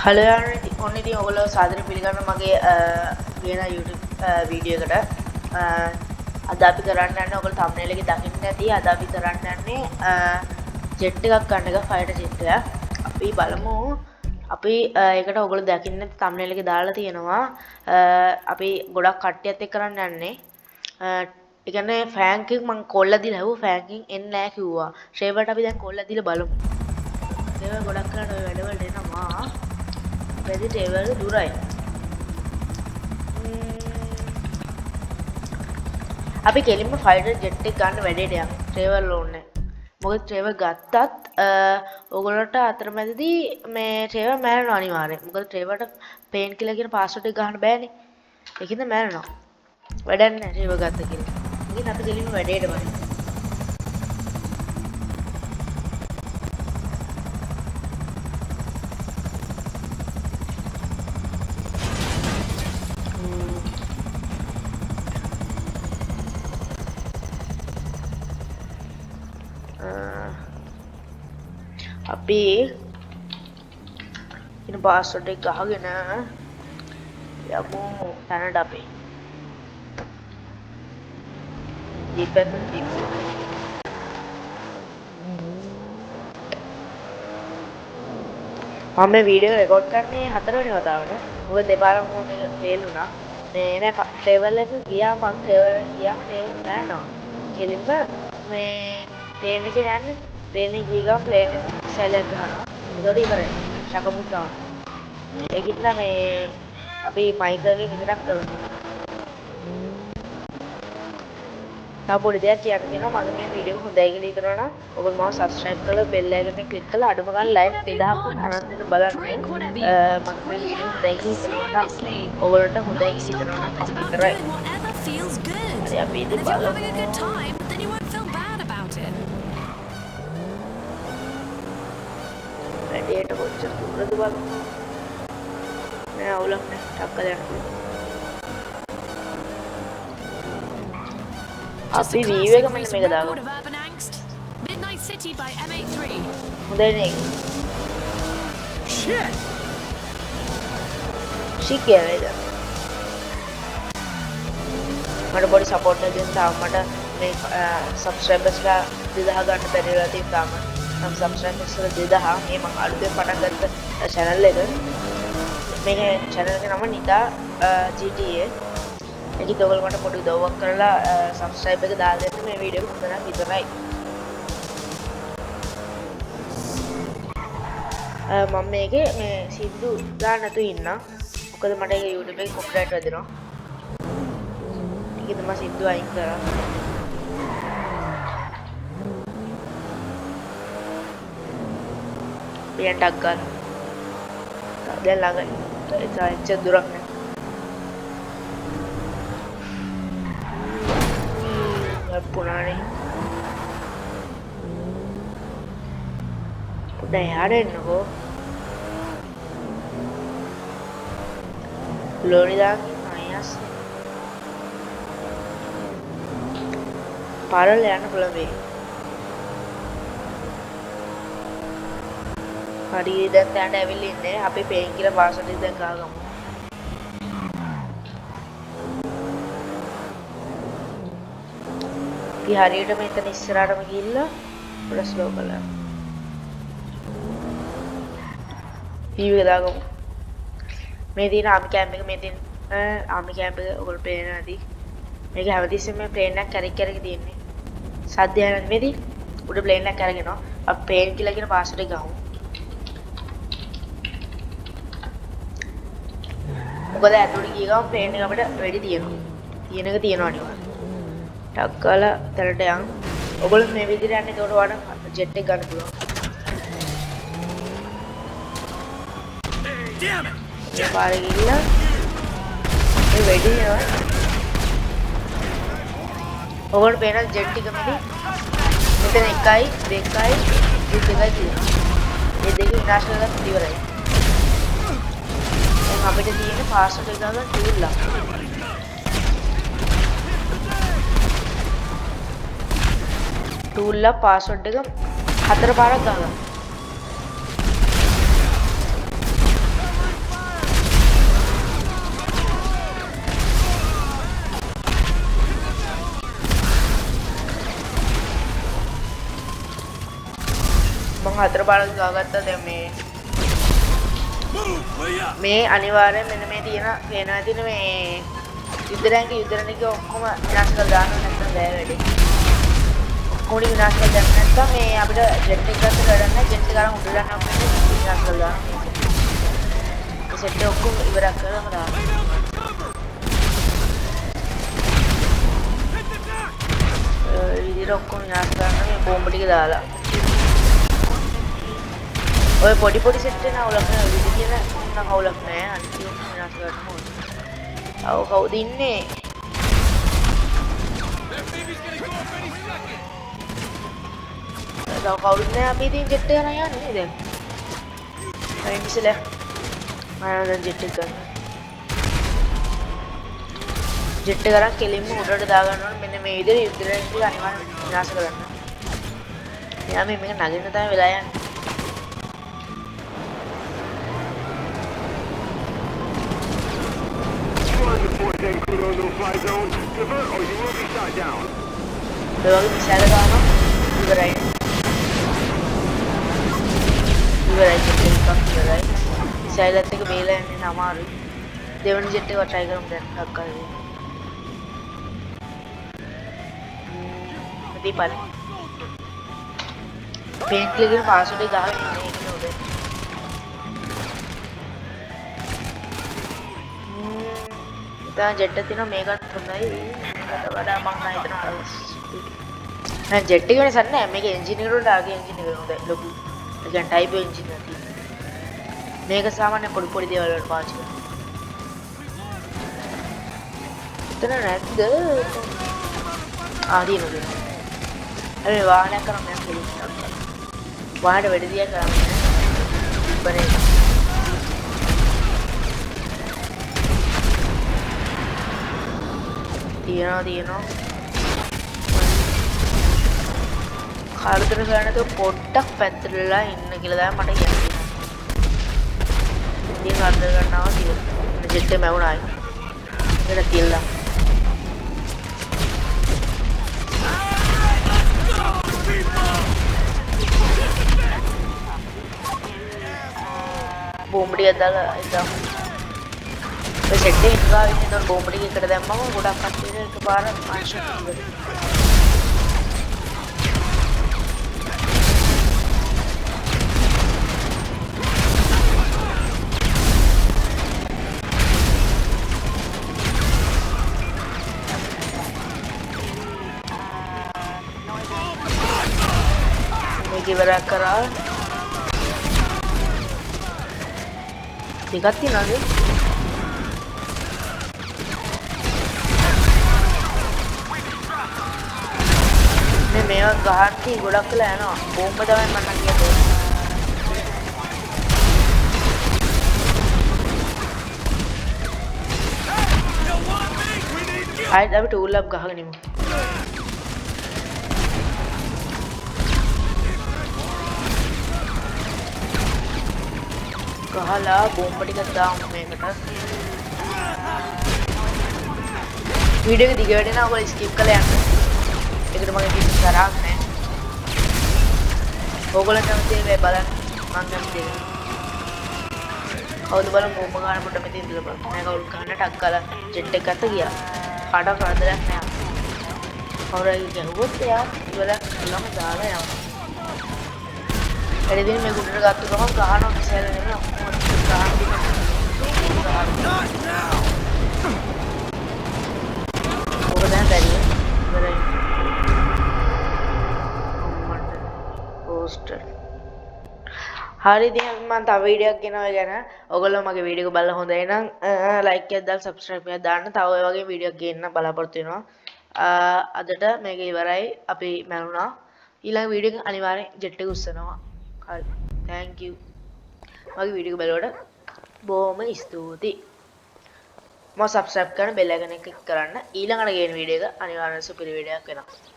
Hello යාළුවනේ ඔන්න ඉතින් ඔයගොල්ලෝ සාදරයෙන් පිළිගන්න මගේ වෙන YouTube වීඩියෝ එකට අද අපි කරන්න යන්නේ ඔයගොල්ලෝ thumbnail එකේ දකින්න ඇති අද අපි කරන්න යන්නේ ජෙට් එකක් ගන්න එක ෆයිටර් ජෙට් එකක් අපි බලමු අපි ඒකට ඔයගොල්ලෝ දකින්න thumbnail එකේ දාලා තියෙනවා අපි ගොඩක් කට්ටියත් එක්ක කරන්න යන්නේ ඒ කියන්නේ ෆෑන් එකක් මම කොල්ල දීලා හැවුවා ෆෑන් එකෙන් එන්නේ නැහැ කිව්වා ෂේබර්ට අපි දැන් කොල්ල දීලා බලමු ඒක ගොඩක් කරලා ඔය වැඩවලට එනවා වැඩි ටේබල් දුරයි අපි කෙලින්ම ෆයිටර් ජෙට් එක ගන්න වැඩේට යමු ට්‍රේවල් ඕනේ මොකද ට්‍රේවල් ගත්තත් ඕගොල්ලන්ට අතරමැදදී මේ ට්‍රේවල් මැරෙනවා අනිවාර්යෙන් මොකද ට්‍රේවල්ට පේන් කිලර් කියන පාස්වර්ඩ් එක ගන්න බෑනේ ඒකින්ද මැරෙනවා වැඩක් නැහැ ට්‍රේවල් ගත්ත කියලා ඉතින් අපි කෙලින්ම වැඩේට බලමු අපි ඉතින් පාස්වර්ඩ් එක ගහගෙන යමු තැනට අපි දීපෙන් මම මේ වීඩියෝ රෙකෝඩ් කරන්නේ 4 වෙනි වතාවට මොකද දෙපාරක් මේක ෆේල් වුණා මේ නේ ටේබල් එක ගියා මම ටේබල් ගියා ටේබල් ගන්නවා කෙලින්ම මේ ප්ලේන් එකේ යන්නේ ප්ලේන් එක ගිය ගමන් ප්ලේන් සැලෙන් ගන්නවා ඒකට ඉවරයි ශකමුත් ගන්න ඒකිට මේ අපි මයිකර්ගේ විතරක් කරනවා තව පොඩි දෙයක් කියන්න තියෙනවා මම මේ වීඩියෝ එක හොඳයි කියලා හිතනවා නම් ඔයගොල්ලෝ මාව subscribe කරලා bell icon එක click කරලා අඩුම ගානේ like 2000ක් අනන්තයට බලන්න මම මේ වීඩියෝ හොඳයි කියලා හිතනවා නම් ඔයගොල්ලන්ට හොඳයි හිතනවා නම් විතරයි හරි අපි ඉතින් බලමු වැඩේට කොච්චර දුරද බලමු නෑ අවුලක් නෑ ටක්කල යන්න අපි වීව් එක මෙන්න මේක දාගමු හොඳයි නේ ෂික් කියලාද මට පොඩි සපෝට් එකක් දෙන්න තාම මට මේ සබ්ස්ක්‍රයිබර්ස්ලා 2000 ගන්න බැරි වෙලා තියෙනවා තාම නම් සබ්ස්ක්‍රයිබර්ස්ලා 2000 මේ මම අලුතෙන් පටන් ගත්ත channel එක මේ channel එක නම නිදා GTA ඒකත් ඔයගොල්ලෝ මට පොඩි උදව්වක් කරලා subscribe එක දාලා දෙන්න මේ වීඩියෝ එක හොඳ නම් විතරයි මම මේකේ මේ සිද්දු දාන්න නැතුව ඉන්න මොකද මට ඒක YouTube එකේ copyright වැදෙනවා ඒකද මම සිද්දු අයින් කරා පියන්ටක් ගන්න දැන් ළඟයි එච්චර දුරක් නෑ පුනානේ උඩ යාර එන්නකෝ ෆ්ලෝරිඩා අයස් පාරල යන්න පුළුවන් වෙයි හරි දැන් දැන් ඇවිල්ලා ඉන්නේ අපි පේන් කියලා පාස්වර්ඩ් එක දැන් ගහගමු අපි හරියට මෙතන ඉස්සරහටම ගිහිල්ලා පොඩ්ඩක් ස්ලෝ කරලා වීව් එක දාගමු මේ තියෙන ආමි කැම්ප් එක මේ තියෙන ආමි කැම්ප් එක ඔයගොල්ලෝ පේන නැති මේක හැමතිස්සෙම මේ ප්ලේන් එකක් කැරක් කැරක තියෙන්නේ සද්දය නෙමෙයි උඩ ප්ලේන් එකක් අරගෙනවා අපි ප්ලේන් කියලා කියන පාස්වර්ඩ් එක ගහමු මොකද ඇතුළට ගිය ගමන් ප්ලේන් එක අපිට රෙඩි තියෙනවා අනිවාර්යයෙන් ටක් ගාලා තැනට යන් ඔයගොල්ලෝ මේ විදිහට යන්නේ ඒකට වඩා ජෙට් එක ගන්න පුළුවන් ඒ පාරේ ගිහිල්ලා මේ වෙඩි යනවා ඔයගොල්ලෝ පේන ජෙට් එක මෙතන 1යි 2යි 3යි තියෙනවා මේ දෙක විනාශ කරලා ඉවරයි දැන් අපිට තියෙන පාස්වර්ඩ් එක ගන්න ටූල් ටූල් එක පාස්වර්ඩ් එක 4 පාරක් ගහගන්න මම හතර පාරක් ගාගත්තා. දැන් මේ අනිවාර්යෙන් මෙන්න මේ තියෙන පේනවා තියෙන මේ යුද්ධරණක ඔක්කොම විනාශ කරලා දාන්න නැත්නම් බෑ වැඩේ. ඔක්කොම විනාශ කරලා දැම්ම නැත්නම් මේ අපිට ජෙට් එක ගන්න වැඩක් නැහැ. ජෙට් එක අරන් උඩට යනවා කියන්නේ විනාශ කරලා දාන්න. ඒ සෙට් එක ඔක්කොම ඉවරක් කරලාම දාන්න. විදිහට ඔක්කොම විනාශ කරන්න මේ බෝම්බ ටික දාලා. ඔය පොඩි සෙට් එක නවලක් නෑ. විදිහ කියන නම් අවුලක් නෑ. අනිත් ඒවා විනාශ කරන්න ඕනේ. අව කවුද ඉන්නේ? තව කවුරුත් නෑ. අපි ඉතින් ජෙට් එක යනවා යන්නේ දැන්. අයින් ඉස්සෙල්ලා මම දැන් ජෙට් එක ගන්න. ජෙට් එක අරන් කෙලින්ම උඩට දාගන්න ඕනේ. මෙන්න මේ විදිහට යුද්ධරණක ටික අනිවාර්යෙන් විනාශ කරන්න. මෙයා මේක නගින්න තමයි වෙලා යන්නේ. Luego misalnya kamu ibarai misalnya itu ke bela ini nama aru dewan jet එක try කරමු දැන් ටක් කරලා දීපල් පේන්ට් එකේ පාස්වර්ඩ් එක ගහගෙන ඉන්නේ ඒක නෝද දැන් ජෙට් එක තියෙනවා මේකත් හොඳයි මේකට වඩා මම හිතනවා දැන් ජෙට් එක වෙනසක් නැහැ මේක එන්ජින් එකට වඩා ආගේ එන්ජින් එක හොඳයි ලොකු ඒ කියන්නේ ටයිප් එන්ජින් එකක් තියෙනවා මේක සාමාන්‍ය පොඩි දේවල් වලට පාවිච්චි කරනවා එතන නැද්ද තියෙනවා අර වාහනයක් කරන් මම කෙලින්ට වාහනේ වැඩ දියා කරන්නේ බනේ තියෙනවා කාලතර ගන්න තෝ පොඩ්ඩක් පැත්තටලා ඉන්න කියලා තමයි මට කියන්නේ. ඉතින් අර්ධ ගන්නවා කියලා. ජෙට් එක මැවුණායි. ඒක තියලා. බෝම්බ ටික දාලා ඉතින් ඒ සෙට් එක ගාව ඉන්න දොර බෝම්බ ටික එකට දැම්මම ගොඩක් කට්ටියට එකපාර මාෂ් කරනවා. මේක ඉවරක් කරා. ටිකක් තියනවාද? මේවා ගහන්න ගොඩක් වෙලා යනවා. බෝම්බ තමයි මම කියන්නේ. ආයෙත් අපි ටූල් අප් ගහගෙන ඉමු. ගහලා බෝම්බ ටිකක් දාමු මේකට. වීඩියෝ එක දිග වැඩි නම් ඔයගොල්ලෝ ස්කිප් කරලා යන්න. ඒකට මගේ කිසි තරහක් නැහැ. ඕගොල්ලෝ කැමති මේ බලන්න මම කැමති. කවුද බලන්න බෝම්බ ගන්න පොඩ්ඩක් මෙතන ඉඳලා බලන්න. මම කවුරු ගන්න ටක් කරලා ජෙට් එක ගත්ත ගියා. කාටවත් කරදරයක් නැහැ. කවුරුයි ගැහුවොත් එයා ඉවරක් කළාම දාලා යනවා. එළිදින් මේ ගුඩට ගත්ත ගමන් ගහනවා මිසයිල් නෙමෙයි ඔක්කොම ගහන දින. ඕක දැන් බැරිය. ඉවරයි. පෝස්ටර්. හරි ඉතින් මම තව වීඩියෝ එකක් ගෙනවා ගැන. ඔයගොල්ලෝ මගේ වීඩියෝ එක බලලා හොඳයි නම් ලයික් එකක් දාලා සබ්ස්ක්‍රයිබ් එකක් දාන්න. තව ඔය වගේ වීඩියෝ එකක් ගේන්න බලාපොරොත්තු වෙනවා. අදට මේක ඉවරයි. අපි මැරුණා. ඊළඟ වීඩියෝ එක අනිවාර්යෙන් ජෙට් එක උස්සනවා. හරි. thank you. මගේ වීඩියෝ එක බලවට බොහොම ස්තුතියි. මම සබ්ස්ක්‍රයිබ් කරන බෙල් එකන ක්ලික් කරන්න. ඊළඟට ගේන වීඩියෝ එක අනිවාර්යෙන් සුපිරි වීඩියෝ එකක් වෙනවා.